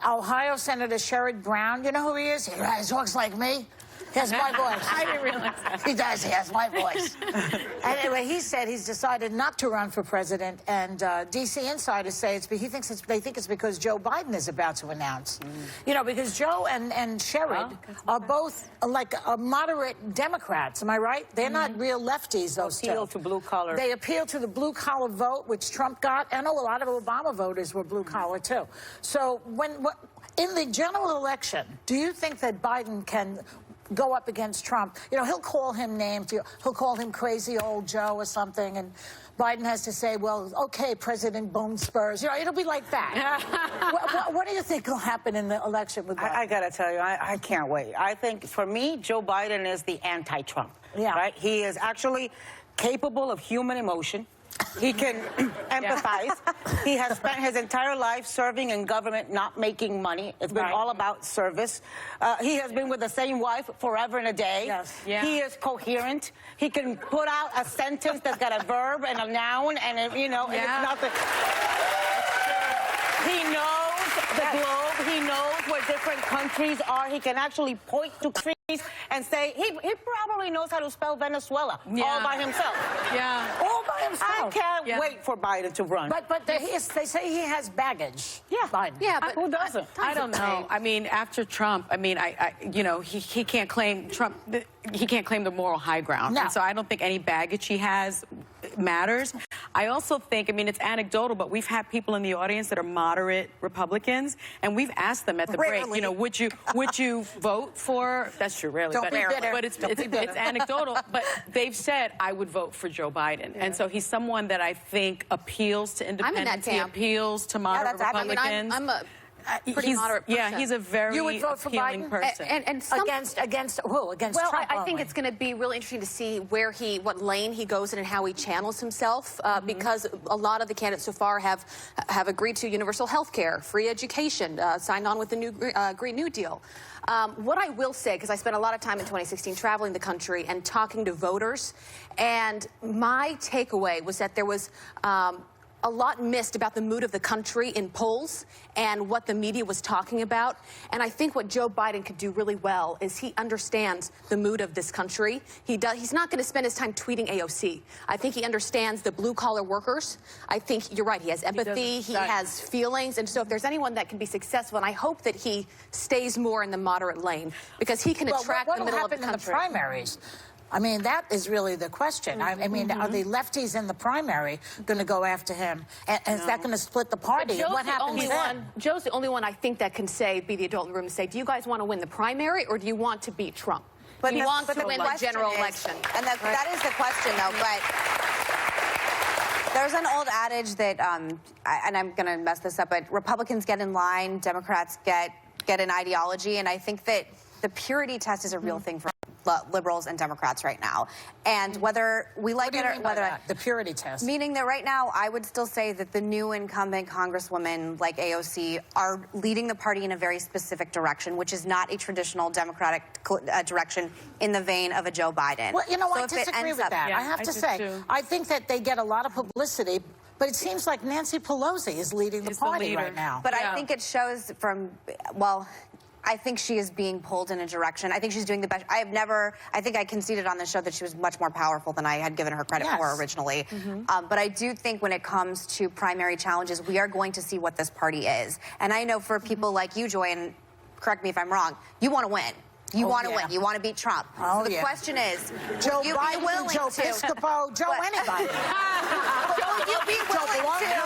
Ohio Senator Sherrod Brown, you know who he is? He talks like me. He has my voice. I didn't realize that. He does. He has my voice. Anyway, he said he's decided not to run for president, and D.C. insiders say they think it's because Joe Biden is about to announce. You know, because Joe and Sherrod are both like moderate Democrats. Am I right? They're not real lefties. Those appeal to blue collar. They appeal to the blue collar vote, which Trump got. I know a lot of Obama voters were blue collar too. So in the general election, do you think that Biden can go up against Trump? You know, he'll call him names. He'll call him crazy old Joe or something, and Biden has to say, well, okay, President Bone Spurs. You know, it'll be like that. what do you think will happen in the election with Biden? I got to tell you, I can't wait. I think, for me, Joe Biden is the anti-Trump. Yeah. Right? He is actually capable of human emotion. He can empathize. He has spent his entire life serving in government, not making money. It's been all about service. He has been with the same wife forever and a day. Yes. Yeah. He is coherent. He can put out a sentence that's got a verb and a noun, and you know, it's nothing. He knows the globe. He knows where different countries are. He can actually point to countries and say, he probably knows how to spell Venezuela all by himself. Yeah. All by himself. I can't wait for Biden to run. But they say he has baggage. Yeah. Biden. Yeah, but who doesn't? I don't know. I mean, after Trump, I mean, you know, he can't claim Trump. He can't claim the moral high ground. No. And so I don't think any baggage he has matters. I also think, I mean, it's anecdotal, but we've had people in the audience that are moderate Republicans, and we've asked them at the break, you know, would you vote for? That's true, rarely. Don't be bitter. But it's anecdotal. But they've said I would vote for Joe Biden, and so he's someone that I think appeals to independents. He appeals to moderate Republicans. I'm a pretty moderate person. Yeah, he's a very You would vote for appealing Biden? person. And Against who? Against well, Trump I think it's going to be really interesting to see what lane he goes in and how he channels himself, because a lot of the candidates so far have agreed to universal health care, free education, signed on with the new Green New Deal. What I will say, because I spent a lot of time in 2016 traveling the country and talking to voters, and my takeaway was that there was a lot missed about the mood of the country in polls and what the media was talking about. And I think what Joe Biden could do really well is he understands the mood of this country. He's not going to spend his time tweeting AOC. I think he understands the blue-collar workers. I think you're right. He has empathy. He has feelings. And so if there's anyone that can be successful, and I hope that he stays more in the moderate lane, because he can attract the middle of the country. What will happen in the primaries? I mean, that is really the question. I mean, are the lefties in the primary going to go after him? And is that going to split the party? What happens then? Joe's the only one I think that can be the adult in the room and say, do you guys want to win the primary, or do you want to beat Trump? But you want to win the general election. And that is the question, though. But there's an old adage that, and I'm going to mess this up, but Republicans get in line, Democrats get an ideology, and I think that the purity test is a real thing for liberals and Democrats right now. And whether we like it or whether the purity test, meaning that right now I would still say that the new incumbent congresswomen like AOC are leading the party in a very specific direction, which is not a traditional Democratic direction in the vein of a Joe Biden. Well, you know, so I disagree with that. I have to say, I think that they get a lot of publicity, but it seems like Nancy Pelosi is leading the party right now. But I think it shows from, well, I think she is being pulled in a direction. I think she's doing the best. I think I conceded on the show that she was much more powerful than I had given her credit for originally. But I do think when it comes to primary challenges, we are going to see what this party is. And I know for people like you, Joy, and correct me if I'm wrong, you want to win. You want to win. You want to beat Trump. So the question is, Joe will you Biden, be willing Joe to? Piscopo, Joe anybody. Will you be willing to?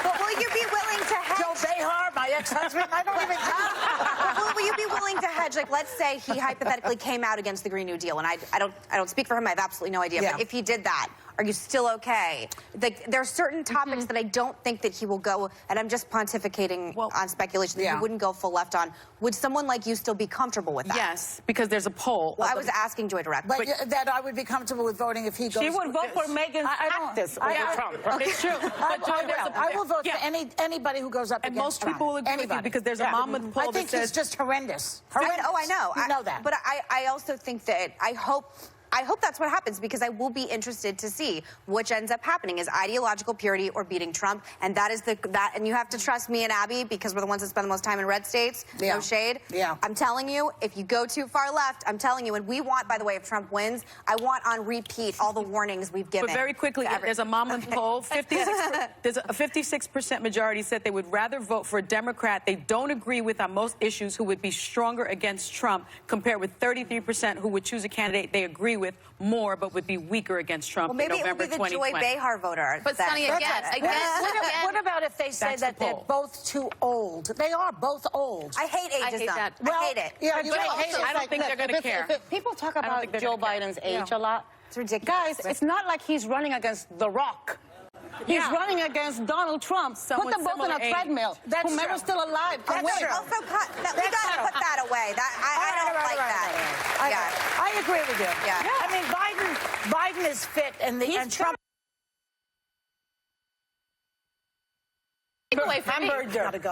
But will you be willing to hedge? Joe Behar, my ex-husband. I don't even know. Will you be willing to hedge? Like, let's say he hypothetically came out against the Green New Deal, and I don't speak for him. I have absolutely no idea. But if he did that, are you still okay? Like, there are certain topics that I don't think that he will go, and I'm just pontificating on speculation that he wouldn't go full left on. Would someone like you still be comfortable with that? Yes, because there's a poll. Well, I was asking Joy directly. But that I would be comfortable with voting if he goes. She would vote for Megan Practice over Trump. Okay. It's true. I will vote for anybody who goes up against most people will agree with you, because there's a Monmouth poll I think that says he's just horrendous. Oh, I know. You know that. But I also think that I hope I hope that's what happens, because I will be interested to see which ends up happening, is ideological purity or beating Trump. And that is and you have to trust me and Abby, because we're the ones that spend the most time in red states. Yeah. No shade. Yeah. I'm telling you, if you go too far left, I'm telling you, and we want, by the way, if Trump wins, I want on repeat all the warnings we've given. But very quickly, there's a Monmouth poll. There's a 56% majority said they would rather vote for a Democrat they don't agree with on most issues who would be stronger against Trump, compared with 33% who would choose a candidate they agree with more but would be weaker against Trump Well, maybe in November it would be the Joy 2020. Behar voter. But then. Sonny, again, What about if they say That's the that they're poll. both too old? They are both old. I hate ageism. I hate that. I hate it. Yeah, you hate it. I don't think they're going to care. People talk don't about think they're Joe gonna care. Biden's age a lot. It's ridiculous. Guys, it's not like he's running against The Rock. He's Yeah. running against Donald Trump. Someone Put them both on a similar age. treadmill. That's Whomever's true. still alive can That's win. true. Also, we got to put that away. I don't like that. Yeah. I agree with you. Yeah. I mean, Biden is fit, and Trump. Take away from me. Gotta go.